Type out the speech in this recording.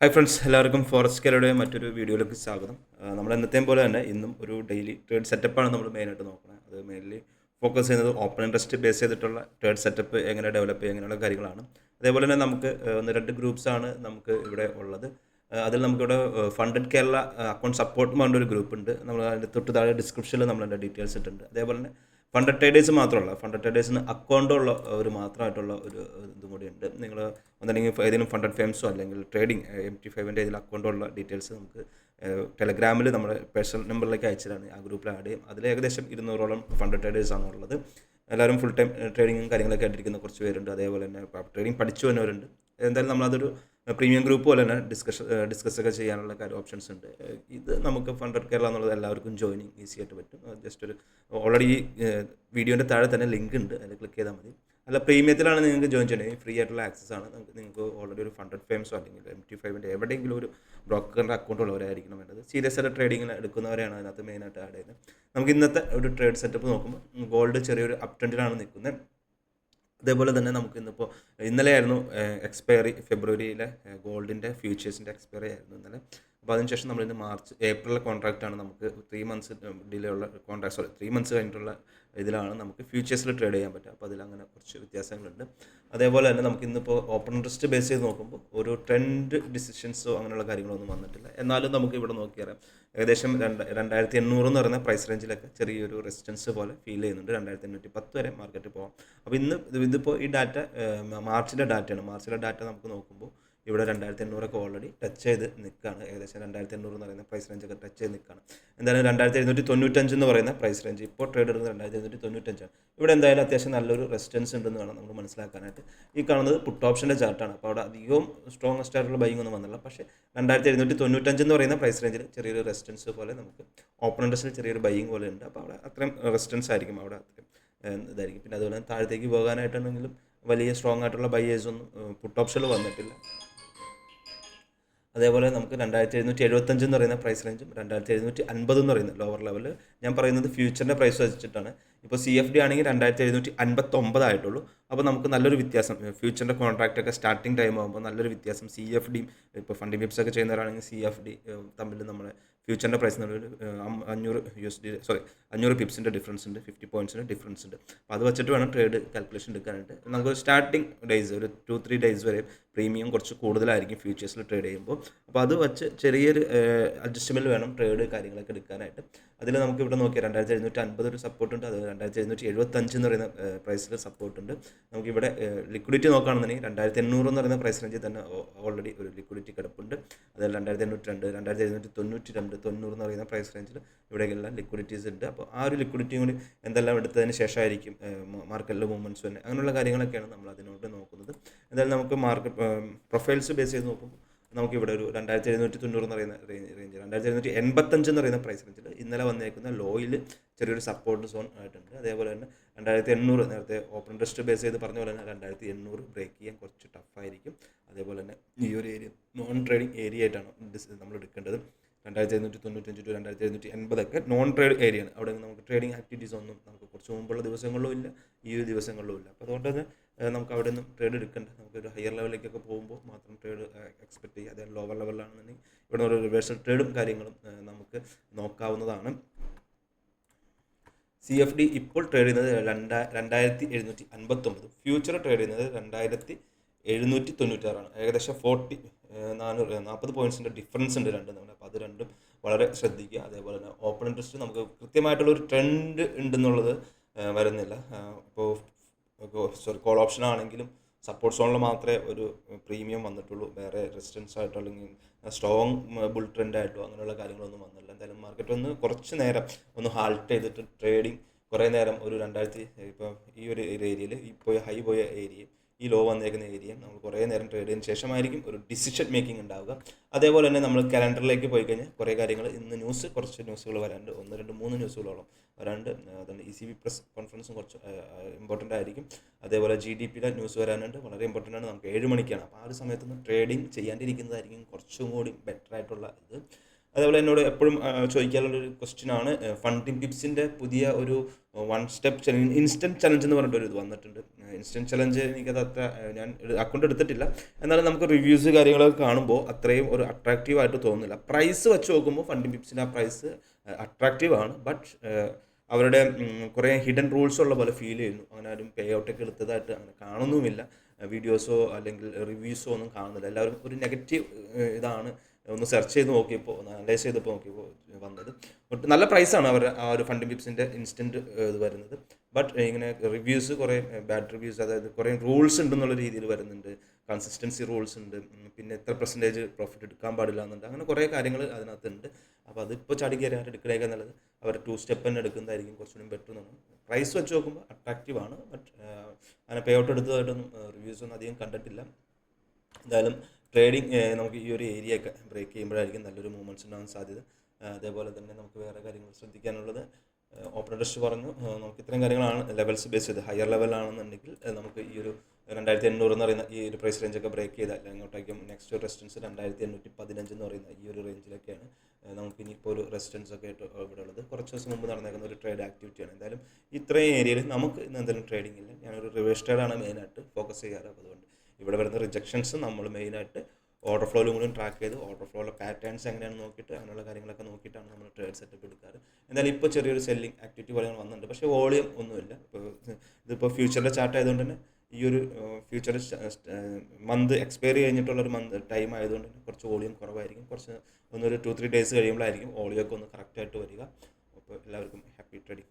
Hi friends, എല്ലാവർക്കും forest കെയറുടെ മറ്റൊരു വീഡിയോയിലേക്ക് സ്വാഗതം. നമ്മൾ എന്നത്തെയും പോലെ തന്നെ ഇന്നും ഒരു ഡെയിലി ട്രേഡ് സെറ്റപ്പാണ് നമ്മൾ മെയിനായിട്ട് നോക്കുന്നത്. അത് മെയിൻലി ഫോക്കസ് ചെയ്യുന്നത് ഓപ്പൺ ഇൻട്രസ്റ്റ് ബേസ് ചെയ്തിട്ടുള്ള ട്രേഡ് സെറ്റപ്പ് എങ്ങനെ ഡെവലപ്പ് ചെയ്യുക അങ്ങനെയുള്ള കാര്യങ്ങളാണ്. അതേപോലെ തന്നെ നമുക്ക് ഒന്ന് രണ്ട് ഗ്രൂപ്പ്സാണ് നമുക്ക് ഇവിടെ ഉള്ളത്. അതിൽ നമുക്കിവിടെ ഫണ്ടഡ് കേരള അക്കൗണ്ട് സപ്പോർട്ട് എന്ന് പറഞ്ഞൊരു ഗ്രൂപ്പ് ഉണ്ട്. നമ്മൾ അതിൻ്റെ തൊട്ട് താഴെ ഡിസ്ക്രിപ്ഷനിൽ നമ്മളതിൻ്റെ ഡീറ്റെയിൽസ് ഇട്ടിട്ടുണ്ട്. അതേപോലെ തന്നെ ഫണ്ടഡ് ട്രേഡേഴ്സ് മാത്രമല്ല, ഫണ്ടഡ് ട്രേഡേഴ്സിന് അക്കൗണ്ടുള്ള ഒരു മാത്രമായിട്ടുള്ള ഒരു ഇതും കൂടി ഉണ്ട്. നിങ്ങൾ ഒന്നല്ലെങ്കിൽ ഏതെങ്കിലും ഫണ്ടഡ് ഫേംസോ അല്ലെങ്കിൽ ട്രേഡിംഗ് MT5 ഇതിൽ അക്കൗണ്ടുള്ള ഡീറ്റെയിൽസ് നമുക്ക് ടെലഗ്രാമിൽ നമ്മുടെ പേഴ്സണൽ നമ്പറിലേക്ക് അയച്ചതാണ്. ആ ഗ്രൂപ്പിൽ ആഡ് ചെയ്യും. അതിൽ ഏകദേശം 200ഓളം ഫണ്ടഡ് ട്രേഡേഴ്സാണ് ഉള്ളത്. എല്ലാവരും ഫുൾ ടൈം ട്രേഡിങ്ങും കാര്യങ്ങളൊക്കെ ആയിട്ടിരിക്കുന്ന കുറച്ച് പേരുണ്ട്. അതേപോലെ തന്നെ ട്രേഡിംഗ് പഠിച്ചു വന്നവരുണ്ട്. എന്തായാലും നമ്മളതൊരു പ്രീമിയം ഗ്രൂപ്പ് പോലെ തന്നെ ഡിസ്കസ് ഒക്കെ ചെയ്യാനുള്ള ഓപ്ഷൻസ് ഉണ്ട്. ഇത് നമുക്ക് ഫണ്ടഡ് കേരള എന്നുള്ളത് എല്ലാവർക്കും ജോയിനിങ് ഈസി ആയിട്ട് പറ്റും. ജസ്റ്റ് ഒരു ഓൾറെഡി വീഡിയോൻ്റെ താഴെ തന്നെ ലിങ്ക് ഉണ്ട്, അതിൽ ക്ലിക്ക് ചെയ്താൽ മതി. അല്ല, പ്രീമിയത്തിലാണ് നിങ്ങൾക്ക് ജോയിൻ ചെയ്യണമെങ്കിൽ ഫ്രീ ആയിട്ടുള്ള ആക്സസ് ആണ്. നിങ്ങൾക്ക് ഓൾറെഡി ഒരു ഫണ്ടഡ് ഫേംസോ അല്ലെങ്കിൽ MT5 എവിടെയെങ്കിലും ഒരു ബ്രോക്കറിൻ്റെ അക്കൗണ്ട് ഉള്ളവരായിരിക്കണം വേണ്ടത്. സീരിയസ് ആയിട്ട് ട്രേഡിങ്ങിന് എടുക്കുന്നവരെയാണ് അതിനകത്ത് മെയിനായിട്ട് ആഡ് ചെയ്യുന്നത്. നമുക്ക് ഇന്നത്തെ ഒരു ട്രേഡ് സെറ്റപ്പ് നോക്കുമ്പോൾ ഗോൾഡ് ചെറിയൊരു അപ് ട്രെൻഡിലാണ് നിൽക്കുന്നത്. അതേപോലെ തന്നെ നമുക്ക് ഇന്നലെയായിരുന്നു എക്സ്പയറി, ഫെബ്രുവരിയിലെ ഗോൾഡിൻ്റെ ഫ്യൂച്ചേഴ്സിൻ്റെ എക്സ്പയറി ആയിരുന്നു ഇന്നലെ. അപ്പോൾ അതിനുശേഷം നമ്മളിന്ന് ഏപ്രിലെ കോൺട്രാക്റ്റാണ് നമുക്ക് 3 മന്ത്സ് ഡിലേ ഉള്ള കോൺട്രാക്ട്, 3 മന്ത്സ് കഴിഞ്ഞിട്ടുള്ള ഇതിലാണ് നമുക്ക് ഫ്യൂച്ചേഴ്സിൽ ട്രേഡ് ചെയ്യാൻ പറ്റുക. അപ്പോൾ അതിലങ്ങനെ കുറച്ച് വ്യത്യാസങ്ങളുണ്ട്. അതേപോലെ തന്നെ നമുക്ക് ഇന്നിപ്പോൾ ഓപ്പൺ ഇൻട്രസ്റ്റ് ബേസ് ചെയ്ത് നോക്കുമ്പോൾ ഒരു ട്രെൻഡ് ഡിസിഷൻസോ അങ്ങനെയുള്ള കാര്യങ്ങളൊന്നും വന്നിട്ടില്ല. എന്നാലും നമുക്ക് ഇവിടെ നോക്കിയാൽ ഏകദേശം 2800 എന്ന് പറയുന്ന പ്രൈസ് റേഞ്ചിലൊക്കെ ചെറിയൊരു റെസിസ്റ്റൻസ് പോലെ ഫീൽ ചെയ്യുന്നുണ്ട്. 2810 വരെ മാർക്കറ്റ് പോകാം. അപ്പോൾ ഇതിപ്പോൾ ഈ ഡാറ്റ മാർച്ചിലെ ഡാറ്റയാണ്. മാർച്ചിലെ ഡാറ്റ നമുക്ക് നോക്കുമ്പോൾ ഇവിടെ 2800ഒക്കെ ഓൾറെഡി ടച്ച് ചെയ്ത് നിൽക്കുകയാണ്. ഏകദേശം 2800 എന്ന് പറയുന്ന പ്രൈസ് റേഞ്ചൊക്കെ ടച്ച് ചെയ്ത് നിൽക്കുകയാണ്. എന്തായാലും 2795 എന്ന് പറയുന്ന പ്രൈസ് റേഞ്ച് ഇപ്പോൾ ട്രേഡ് എടുക്കുന്നത് 2795ആണ്. ഇവിടെ എന്തായാലും അത്യാവശ്യം നല്ലൊരു റെസിസ്റ്റൻസ് ഉണ്ടെന്ന് വേണം നമ്മൾ മനസ്സിലാക്കാനായിട്ട്. ഈ കാണുന്നത് പുട്ട് ഓപ്ഷൻ്റെ ചാർട്ടാണ്. അപ്പോൾ അവിടെ അധികവും സ്ട്രോങ്ങസ്റ്റ് ആയിട്ടുള്ള ബൈങ് ഒന്നും വന്നില്ല. പക്ഷേ 2795 എന്ന് പറയുന്ന പ്രൈസ് റേഞ്ചിൽ ചെറിയൊരു റെസിസ്റ്റൻസ് പോലെ നമുക്ക് ഓപ്പൺ ഇൻട്രസ്റ്റിൽ ചെറിയൊരു ബൈയിങ് പോലെ ഉണ്ട്. അപ്പോൾ അവിടെ അത്രയും റെസിസ്റ്റൻസ് ആയിരിക്കും, അവിടെ അത്രയും ഇതായിരിക്കും. പിന്നെ അതുപോലെ താഴത്തേക്ക് പോകാനായിട്ടാണെങ്കിലും വലിയ സ്ട്രോങ് ആയിട്ടുള്ള ബൈയേഴ്സൊന്നും പുട്ട് ഓപ്ഷനിൽ വന്നിട്ടില്ല. അതേപോലെ നമുക്ക് 2775 എന്ന് പറയുന്ന പ്രൈസ് റേഞ്ചും 2750 എന്ന് പറയുന്ന ലോവർ ലെവല്. ഞാൻ പറയുന്നത് ഫ്യൂച്ചറിൻ്റെ പ്രൈസ് വെച്ചിട്ടാണ്. ഇപ്പോൾ CFD ആണെങ്കിൽ 2759 ആയിട്ടുള്ളൂ. അപ്പോൾ നമുക്ക് നല്ലൊരു വ്യത്യാസം, ഫ്യൂച്ചറിൻ്റെ കോൺട്രാക്റ്റ് ഒക്കെ സ്റ്റാർട്ടിങ് ടൈം ആകുമ്പോൾ നല്ലൊരു വ്യത്യാസം CFDയും ഇപ്പോൾ ഫണ്ടിങ് പിപ്സ് ഒക്കെ ചെയ്യുന്നവരാണെങ്കിൽ CFD തമ്മിൽ നമ്മുടെ ഫ്യൂച്ചറിൻ്റെ പ്രൈസ് നല്ലൊരു 500 പിപ്സിൻ്റെ ഡിഫറൻസ് ഉണ്ട്, 50 പോയിൻറ്റ്സിൻ്റെ ഡിഫറൻസ് ഉണ്ട്. അപ്പോൾ അത് വെച്ചിട്ട് വേണം ട്രേഡ് കാൽക്കുലേഷൻ എടുക്കാനായിട്ട്. നമുക്ക് സ്റ്റാർട്ടിങ് ഡേയ്സ് ഒരു 2-3 ഡേയ്സ് വരെ പ്രീമിയം കുറച്ച് കൂടുതലായിരിക്കും ഫ്യൂച്ചേഴ്സിൽ ട്രേഡ് ചെയ്യുമ്പോൾ. അപ്പോൾ അത് വെച്ച് ചെറിയൊരു അഡ്ജസ്റ്റ്മെൻറ്റ് വേണം ട്രേഡ് കാര്യങ്ങളൊക്കെ എടുക്കാനായിട്ട്. അതിൽ നമുക്ക് ഇവിടെ നോക്കിയാൽ 2750 ഒരു സപ്പോർട്ടുണ്ട്. അത് 2775 എന്ന് പറയുന്ന പ്രൈസിൽ സപ്പോർട്ടുണ്ട്. നമുക്കിവിടെ ലിക്വിഡിറ്റി നോക്കുകയാണെന്നുണ്ടെങ്കിൽ 2800 എന്ന് പറയുന്ന പ്രൈസ് റേഞ്ചിൽ തന്നെ ഓൾറെഡി ഒരു ലിക്വിഡിറ്റി കിടപ്പുണ്ട്. അതിൽ 2802, 2792, 90 എന്ന് പറയുന്ന പ്രൈസ് റേഞ്ചിൽ ഇവിടെയെല്ലാം ലിക്വിഡിറ്റീസ് ഉണ്ട്. അപ്പോൾ ആ ഒരു ലിക്വിഡിറ്റിയും കൂടി എന്തെല്ലാം എടുത്തതിന് ശേഷമായിരിക്കും മാർക്കറ്റിലെ മൂവ്മെൻറ്റ്സ് തന്നെ, അങ്ങനെയുള്ള കാര്യങ്ങളൊക്കെയാണ് നമ്മൾ അതിനോട് നോക്കുന്നത്. എന്തായാലും നമുക്ക് മാർക്കറ്റ് പ്രൊഫൈൽസ് ബേസ് ചെയ്ത് നോക്കുമ്പോൾ നമുക്കിവിടെ ഒരു 2790 എന്ന് പറയുന്ന റേഞ്ച്, 2785 എന്ന് പറയുന്ന പ്രൈസ് റേഞ്ചിൽ ഇന്നലെ വന്നേക്കുന്ന ലോയിൽ ചെറിയൊരു സപ്പോർട്ട് സോൺ ആയിട്ടുണ്ട്. അതേപോലെ തന്നെ 2800 നേരത്തെ ഓപ്പൺ ഇൻട്രസ്റ്റ് ബേസ് ചെയ്ത് പറഞ്ഞ പോലെ തന്നെ 2800 ബ്രേക്ക് ചെയ്യാൻ കുറച്ച് ടഫായിരിക്കും. അതേപോലെ തന്നെ ഈ ഒരു ഏരിയ നോൺ ട്രേഡിംഗ് ഏരിയ ആയിട്ടാണ് നമ്മൾ എടുക്കേണ്ടത്. 2795 to 2780 നോൺ ട്രേഡ് ഏരിയയാണ്. അവിടെ നമുക്ക് ട്രേഡിംഗ് ആക്ടിവിറ്റീസ് ഒന്നും നമുക്ക് കുറച്ച് മുമ്പുള്ള ദിവസങ്ങളിലും ഇല്ല, ഈ ഒരു ദിവസങ്ങളിലും ഇല്ല. അപ്പോൾ അതുകൊണ്ട് തന്നെ നമുക്ക് അവിടെ നിന്നും ട്രേഡ് എടുക്കേണ്ട, നമുക്കൊരു ഹയർ ലെവലിലേക്കൊക്കെ പോകുമ്പോൾ മാത്രം ട്രേഡ് എക്സ്പെക്ട് ചെയ്യുക. അതായത് ലോവർ ലെവലിലാണെന്നുണ്ടെങ്കിൽ ഇവിടെ ഒരു റിവേഴ്സൽ ട്രേഡും കാര്യങ്ങളും നമുക്ക് നോക്കാവുന്നതാണ്. CFD ഇപ്പോൾ ട്രേഡ് ചെയ്യുന്നത് 2759, ഫ്യൂച്ചർ ട്രേഡ് ചെയ്യുന്നത് 2796. ഏകദേശം 40 പോയിൻറ്റ്സിൻ്റെ ഡിഫറൻസ് ഉണ്ട് രണ്ടും തമ്മിൽ. അപ്പോൾ അത് രണ്ടും വളരെ ശ്രദ്ധിക്കുക. അതേപോലെ തന്നെ ഓപ്പൺ ഇൻട്രസ്റ്റ് നമുക്ക് കൃത്യമായിട്ടുള്ളൊരു ട്രെൻഡ് ഉണ്ടെന്നുള്ളത് വരുന്നില്ല. ഇപ്പോൾ കോൾ ഓപ്ഷൻ ആണെങ്കിലും സപ്പോർട്ട് സോണിൽ മാത്രമേ ഒരു പ്രീമിയം വന്നിട്ടുള്ളൂ. വേറെ റെസിസ്റ്റൻസ് ആയിട്ടോ അല്ലെങ്കിൽ സ്ട്രോങ് ബുൾ ട്രെൻഡ് ആയിട്ടോ അങ്ങനെയുള്ള കാര്യങ്ങളൊന്നും വന്നില്ല. എന്തായാലും മാർക്കറ്റ് കുറച്ച് നേരം ഹാൾട്ട് ചെയ്തിട്ട് ട്രേഡിങ് കുറേ നേരം ഒരു 2000 ഇപ്പോൾ ഈ ഒരു ഏരിയയിൽ ഇപ്പോൾ ഹൈ പോയ ഏരിയ, ഈ ലോ വന്നേക്കുന്ന ഏരിയ നമ്മൾ കുറേ നേരം ട്രേഡ് ചെയ്തതിന് ശേഷമായിരിക്കും ഒരു ഡിസിഷൻ മേക്കിംഗ് ഉണ്ടാവുക. അതേപോലെ തന്നെ നമ്മൾ കലണ്ടറിലേക്ക് പോയി കഴിഞ്ഞാൽ കുറേ കാര്യങ്ങൾ ഇന്ന് കുറച്ച് ന്യൂസുകൾ വരാനുണ്ട്, 1, 2, 3 ന്യൂസുകളോളം വരാനുണ്ട്. അതുകൊണ്ട് ECB പ്രസ് കോൺഫറൻസും കുറച്ച് ഇമ്പോർട്ടൻ്റ് ആയിരിക്കും. അതേപോലെ GDPയുടെ ന്യൂസ് വരാനുണ്ട്, വളരെ ഇമ്പോർട്ടൻ്റ് ആണ്. നമുക്ക് 7 മണിക്കാണ്. അപ്പോൾ ആ ഒരു സമയത്തൊന്ന് ട്രേഡിങ് ചെയ്യാണ്ടിരിക്കുന്നതായിരിക്കും കുറച്ചും കൂടി ബെറ്റർ ആയിട്ടുള്ള ഇത്. അതേപോലെ എന്നോട് എപ്പോഴും ചോദിക്കാറുള്ളൊരു ക്വസ്റ്റ്യനാണ് ഫണ്ടിങ് ടിപ്സിൻ്റെ പുതിയ ഒരു one step challenge, instant challenge എന്ന് പറഞ്ഞിട്ടൊരു ഇത് വന്നിട്ടുണ്ട്. ഇൻസ്റ്റൻറ്റ് ചലഞ്ച് എനിക്കത് അത്ര ഞാൻ അക്കൗണ്ട് എടുത്തിട്ടില്ല, എന്നാലും നമുക്ക് റിവ്യൂസ് കാര്യങ്ങളൊക്കെ കാണുമ്പോൾ അത്രയും ഒരു അട്രാക്റ്റീവ് ആയിട്ട് തോന്നുന്നില്ല. പ്രൈസ് വെച്ച് നോക്കുമ്പോൾ ഫണ്ടിങ് ടിപ്സിൻ്റെ ആ പ്രൈസ് അട്രാക്റ്റീവ് ആണ്, ബട്ട് അവരുടെ കുറേ ഹിഡൻ റൂൾസ് ഉള്ള പോലെ ഫീൽ ചെയ്യുന്നു. അങ്ങനെ ആരും പേ ഔട്ടൊക്കെ എടുത്തതായിട്ട് അങ്ങനെ കാണുന്നുമില്ല. വീഡിയോസോ അല്ലെങ്കിൽ റിവ്യൂസോ ഒന്നും കാണുന്നില്ല. എല്ലാവരും ഒരു നെഗറ്റീവ് ഇതാണ് ഒന്ന് സെർച്ച് ചെയ്ത് നോക്കിയപ്പോൾ, ഒന്ന് അനലൈസ് ചെയ്തപ്പോൾ നോക്കിയപ്പോൾ വന്നത്. ബട്ട് നല്ല പ്രൈസാണ് അവർ ആ ഒരു ഫണ്ടിങ് ടിപ്സിൻ്റെ ഇൻസ്റ്റൻറ്റ് ഇത് വരുന്നത്. ബട്ട് ഇങ്ങനെ റിവ്യൂസ് കുറേ ബാഡ് റിവ്യൂസ്, അതായത് കുറേ റൂൾസ് ഉണ്ടെന്നുള്ള രീതിയിൽ വരുന്നുണ്ട്. കൺസിസ്റ്റൻസി റൂൾസ് ഉണ്ട്, പിന്നെ എത്ര പെർസെൻറ്റേജ് പ്രോഫിറ്റ് എടുക്കാൻ പാടില്ല എന്നുണ്ട്. അങ്ങനെ കുറേ കാര്യങ്ങൾ അതിനകത്തുണ്ട്. അപ്പോൾ അതിപ്പോൾ ചാടി കയറിയായിട്ട് എടുക്കണേക്കാൾ നല്ലത് അവർ 2 സ്റ്റെപ്പ് തന്നെ എടുക്കുന്നതായിരിക്കും കുറച്ചുകൂടി ബെറ്റർ എന്നാണ്. പ്രൈസ് വെച്ച് നോക്കുമ്പോൾ അട്രാക്റ്റീവ് ആണ്, ബട്ട് അങ്ങനെ പേ ഔട്ട് എടുത്തതായിട്ടൊന്നും റിവ്യൂസ് ഒന്നും അധികം കണ്ടിട്ടില്ല. എന്തായാലും ട്രേഡിങ് നമുക്ക് ഈ ഒരു ഏരിയ ഒക്കെ ബ്രേക്ക് ചെയ്യുമ്പോഴായിരിക്കും നല്ലൊരു മൂവ്മെൻറ്റ്സ് ഉണ്ടാകാൻ സാധ്യത. അതേപോലെ തന്നെ നമുക്ക് വേറെ കാര്യങ്ങൾ ശ്രദ്ധിക്കാനുള്ളത്, ഓപ്പൺ ഇൻട്രസ്റ്റ് പറഞ്ഞു, നമുക്ക് ഇത്രയും കാര്യങ്ങളാണ് ലെവൽസ് ബേസ് ചെയ്ത്. ഹയർ ലെവലാണെന്നുണ്ടെങ്കിൽ നമുക്ക് ഈ ഒരു 2800 എന്ന് പറയുന്ന ഈ ഒരു പ്രൈസ് റേഞ്ചൊക്കെ ബ്രേക്ക് ചെയ്താൽ അങ്ങോട്ടേക്കും നെക്സ്റ്റ് റെസിസ്റ്റൻസ് 2815 എന്ന് പറയുന്ന ഈ ഒരു റേഞ്ചിലൊക്കെയാണ് നമുക്ക് ഇനിയിപ്പോൾ ഒരു റെസിസ്റ്റൻസ് ഒക്കെ ആയിട്ട് ഇവിടെ ഉള്ളത്. കുറച്ച് ദിവസം മുമ്പ് നടന്നേക്കുന്ന ഒരു ട്രേഡ് ആക്ടിവിറ്റിയാണ്. എന്തായാലും ഇത്രയും ഏരിയയിൽ നമുക്ക് ഇന്ന് എന്തെങ്കിലും ട്രേഡിംഗ് ഇല്ല. ഞാനൊരു റിവേഴ്സ് ട്രേഡാണ് മെയിനായിട്ട് ഫോക്കസ് ചെയ്യാറ്. അപ്പോൾ അതുകൊണ്ട് ഇവിടെ വരുന്ന റിജക്ഷൻസ് നമ്മൾ മെയിനായിട്ട് ഓർഡർ ഫ്ലോയിലും കൂടി ട്രാക്ക് ചെയ്ത് ഓർഡർ ഫ്ലോയിലെ പാറ്റേൺസ് എങ്ങനെയാണെന്ന് നോക്കിയിട്ട് അങ്ങനെയുള്ള കാര്യങ്ങളൊക്കെ നോക്കിയിട്ടാണ് നമ്മൾ ട്രേഡ് സെറ്റപ്പ് എടുക്കാറ്. എന്തായാലും ഇപ്പോൾ ചെറിയൊരു സെല്ലിംഗ് ആക്ടിവിറ്റി പോലെ വന്നിട്ടുണ്ട്, പക്ഷേ വോളിയം ഒന്നുമില്ല. ഇപ്പോൾ ഇതിപ്പോൾ ഫ്യൂച്ചറിലെ ചാർട്ട് ആയതുകൊണ്ട് തന്നെ ഈ ഒരു ഫ്യൂച്ചർ മന്ത് എക്സ്പയറി കഴിഞ്ഞിട്ടുള്ളൊരു ടൈം ആയതുകൊണ്ട് തന്നെ കുറച്ച് വോളിയം കുറവായിരിക്കും. കുറച്ച് ഒന്നൊരു 2-3 ഡേയ്സ് കഴിയുമ്പോഴായിരിക്കും വോളിയം ഒക്കെ ഒന്ന് കറക്റ്റായിട്ട് വരിക. അപ്പോൾ എല്ലാവർക്കും ഹാപ്പി ട്രേഡിംഗ്.